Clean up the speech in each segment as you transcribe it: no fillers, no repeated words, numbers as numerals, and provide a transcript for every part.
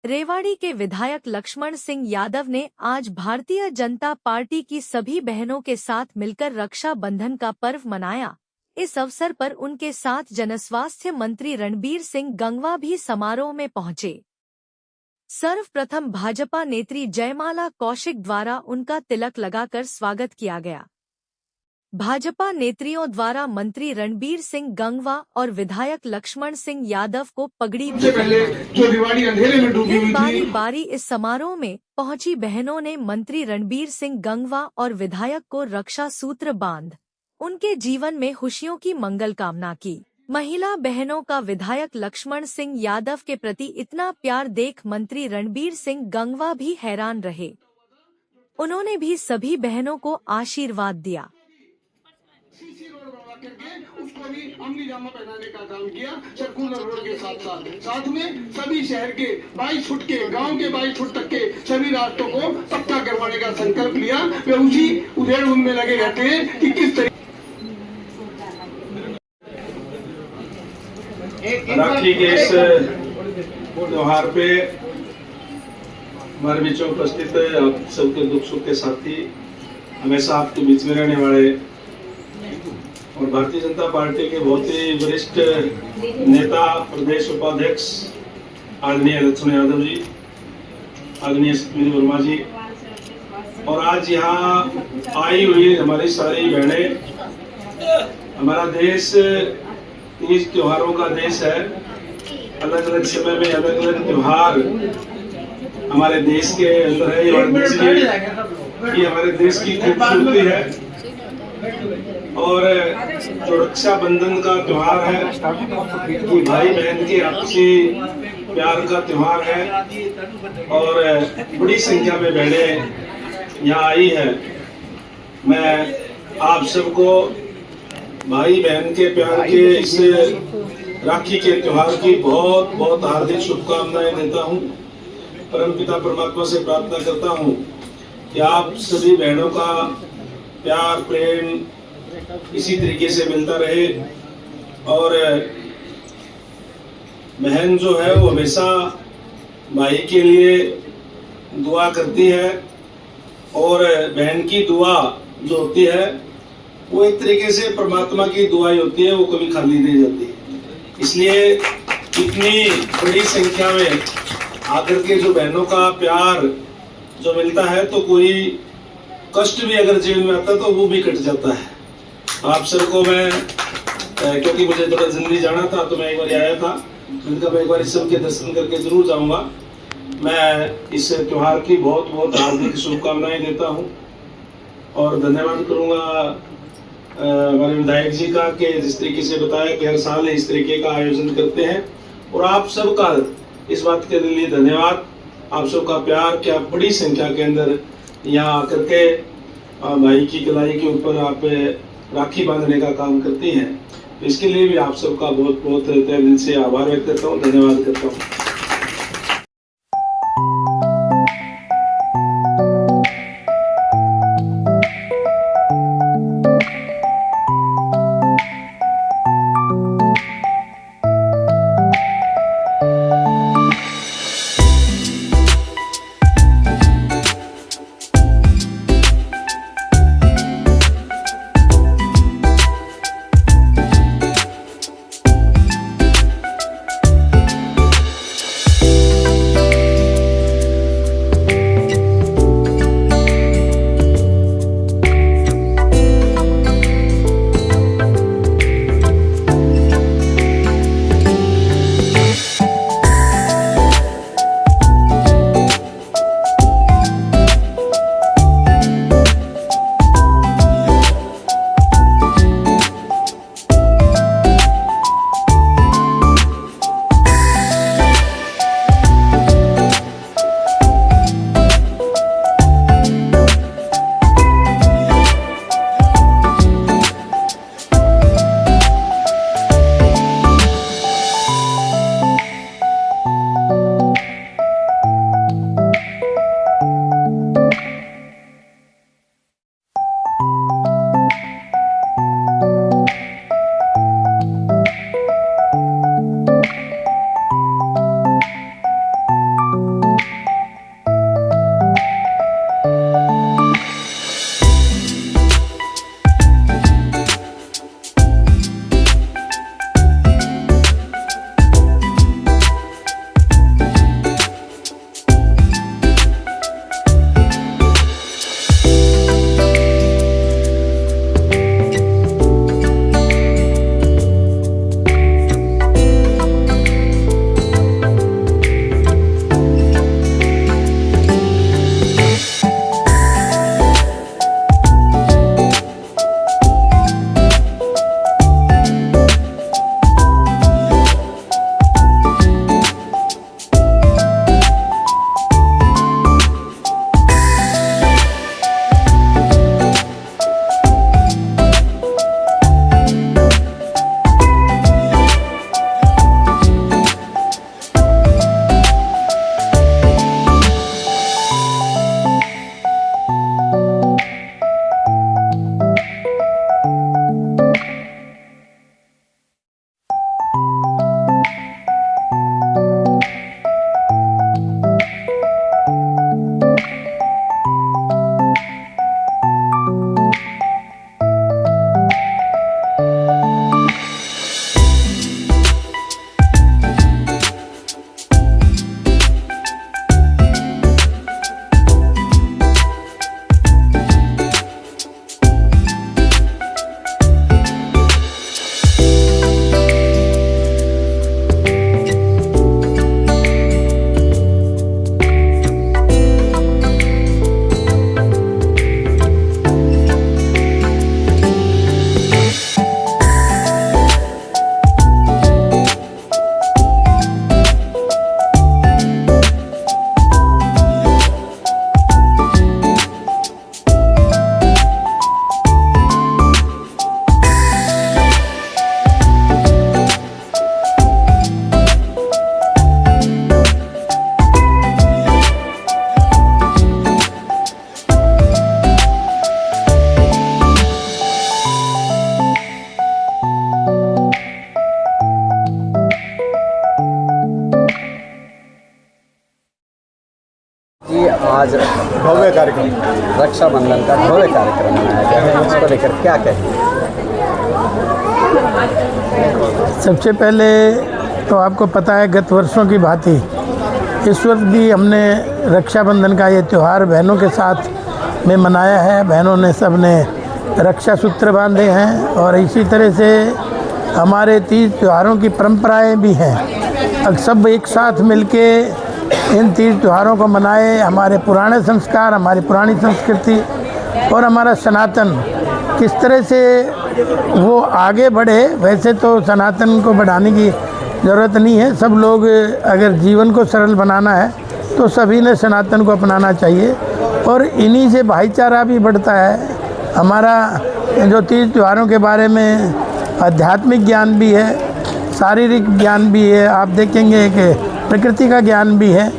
रेवाड़ी के विधायक लक्ष्मण सिंह यादव ने आज भारतीय जनता पार्टी की सभी बहनों के साथ मिलकर रक्षा बंधन का पर्व मनाया। इस अवसर पर उनके साथ जनस्वास्थ्य मंत्री रणबीर सिंह गंगवा भी समारोह में पहुंचे। सर्वप्रथम भाजपा नेत्री जयमाला कौशिक द्वारा उनका तिलक लगाकर स्वागत किया गया। भाजपा नेत्रियों द्वारा मंत्री रणबीर सिंह गंगवा और विधायक लक्ष्मण सिंह यादव को पगड़ी भी बारी बारी इस समारोह में पहुंची बहनों ने मंत्री रणबीर सिंह गंगवा और विधायक को रक्षा सूत्र बांध उनके जीवन में खुशियों की मंगल कामना की। महिला बहनों का विधायक लक्ष्मण सिंह यादव के प्रति इतना प्यार देख मंत्री रणबीर सिंह गंगवा भी हैरान रहे। उन्होंने भी सभी बहनों को आशीर्वाद दिया। उसको भी अमली जामा पहनाने का काम किया। सर्कुलर रोड के साथ में सभी शहर के 22 फुट के गांव के 22 फुट तक के सभी रास्तों को पक्का करवाने का संकल्प लिया। वे उसी उधेड़ बुन में लगे रहते हैं कि किस तरीके राखी के इस त्योहार पे हमारे बीच में उपस्थित आप सबके दुख सुख के साथी, हमेशा आपके बीच में रहने वाले और भारतीय जनता पार्टी के बहुत ही वरिष्ठ नेता प्रदेश उपाध्यक्ष आदरणीय लक्ष्मण यादव जी, आदरणीय सुनील वर्मा जी, और आज यहाँ आई हुई हमारी सारी बहनें। हमारा देश तीज त्योहारों का देश है। अलग अलग समय में अलग अलग त्योहार हमारे देश के अंदर है। ये हमारे देश की खूबसूरती है। और जो रक्षाबंधन का त्योहार है, ये भाई बहन के आपसी प्यार का त्योहार है और बड़ी संख्या में बहनें यहाँ आई है। मैं आप सबको भाई बहन के प्यार के इस राखी के त्योहार की बहुत बहुत हार्दिक शुभकामनाएं देता हूँ। परमपिता परमात्मा से प्रार्थना करता हूँ कि आप सभी बहनों का प्यार प्रेम इसी तरीके से मिलता रहे और बहन जो है वो हमेशा भाई के लिए दुआ करती है और बहन की दुआ जो होती है वो एक तरीके से परमात्मा की दुआ ही होती है, वो कभी खाली नहीं जाती। इसलिए इतनी बड़ी संख्या में आकर के जो बहनों का प्यार जो मिलता है तो कोई कष्ट भी अगर जीवन में आता तो वो भी कट जाता है। आप सबको मैं क्योंकि मुझे थोड़ा जल्दी जाना था तो मैं एक बार आया था, मैं एक बार इस सबके दर्शन करके जरूर जाऊंगा। मैं इस त्योहार की बहुत बहुत हार्दिक शुभकामनाएं देता हूं और धन्यवाद करूंगा हमारे विधायक जी का कि जिस तरीके से बताया कि हर साल इस तरीके का आयोजन करते हैं और आप सबका इस बात के लिए धन्यवाद। आप सबका प्यार कि आप बड़ी संख्या के अंदर यहाँ आकर के भाई की कलाई के ऊपर आप राखी बांधने का काम करती हैं, तो इसके लिए भी आप सबका बहुत बहुत तहे दिल से आभार व्यक्त करता हूँ, धन्यवाद करता हूँ। जी आज भव्य कार्यक्रम रक्षाबंधन का भव्य कार्यक्रम मनाया गया है, इसको लेकर क्या कहेंगे? सबसे पहले तो आपको पता है गत वर्षों की भांति इस वर्ष भी हमने रक्षाबंधन का ये त्यौहार बहनों के साथ में मनाया है। बहनों ने सब ने रक्षा सूत्र बांधे हैं और इसी तरह से हमारे तीज त्योहारों की परंपराएं भी हैं। अब सब एक साथ मिलके इन तीज त्योहारों को मनाए। हमारे पुराने संस्कार, हमारी पुरानी संस्कृति और हमारा सनातन किस तरह से वो आगे बढ़े। वैसे तो सनातन को बढ़ाने की ज़रूरत नहीं है। सब लोग अगर जीवन को सरल बनाना है तो सभी ने सनातन को अपनाना चाहिए और इन्हीं से भाईचारा भी बढ़ता है। हमारा जो तीज त्योहारों के बारे में आध्यात्मिक ज्ञान भी है, शारीरिक ज्ञान भी है, आप देखेंगे कि प्रकृति का ज्ञान भी है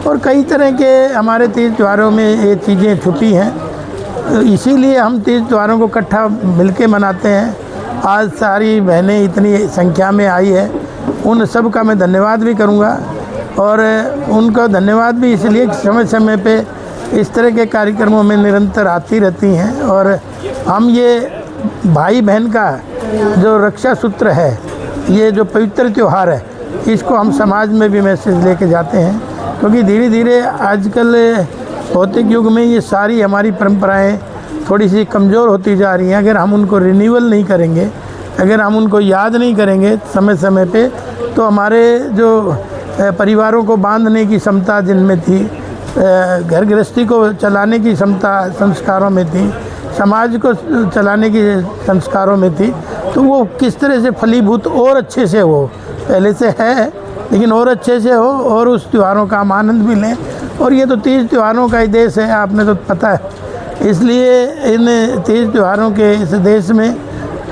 और कई तरह के हमारे तीज त्योहारों में ये चीज़ें छुपी हैं। इसीलिए हम तीज त्योहारों को इकट्ठा मिलके मनाते हैं। आज सारी बहनें इतनी संख्या में आई है, उन सब का मैं धन्यवाद भी करूंगा और उनका धन्यवाद भी इसलिए समय समय पे इस तरह के कार्यक्रमों में निरंतर आती रहती हैं। और हम ये भाई बहन का जो रक्षा सूत्र है, ये जो पवित्र त्यौहार है, इसको हम समाज में भी मैसेज लेके जाते हैं, क्योंकि धीरे धीरे आजकल भौतिक युग में ये सारी हमारी परंपराएं थोड़ी सी कमज़ोर होती जा रही हैं। अगर हम उनको रिन्यूअल नहीं करेंगे, अगर हम उनको याद नहीं करेंगे समय समय पे, तो हमारे जो परिवारों को बांधने की क्षमता जिनमें थी, घर गृहस्थी को चलाने की क्षमता संस्कारों में थी, समाज को चलाने की संस्कारों में थी, तो वो किस तरह से फलीभूत और अच्छे से हो, पहले से है लेकिन और अच्छे से हो और उस त्योहारों का हम आनंद भी लें। और ये तो तीज त्योहारों का ही देश है, आपने तो पता है। इसलिए इन तीज त्योहारों के इस देश में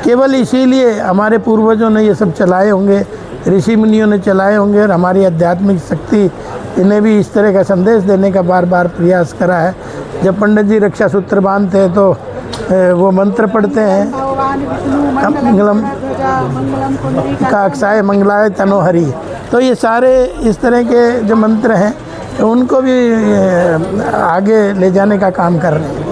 केवल इसीलिए हमारे पूर्वजों ने ये सब चलाए होंगे, ऋषि मुनियों ने चलाए होंगे और हमारी आध्यात्मिक शक्ति इन्हें भी इस तरह का संदेश देने का बार बार प्रयास करा है। जब पंडित जी रक्षा सूत्र बांधते हैं तो वो मंत्र पढ़ते हैं, मंगलम काक्षाय मंगलाय तनोहरि। तो ये सारे इस तरह के जो मंत्र हैं, तो उनको भी आगे ले जाने का काम कर रहे हैं।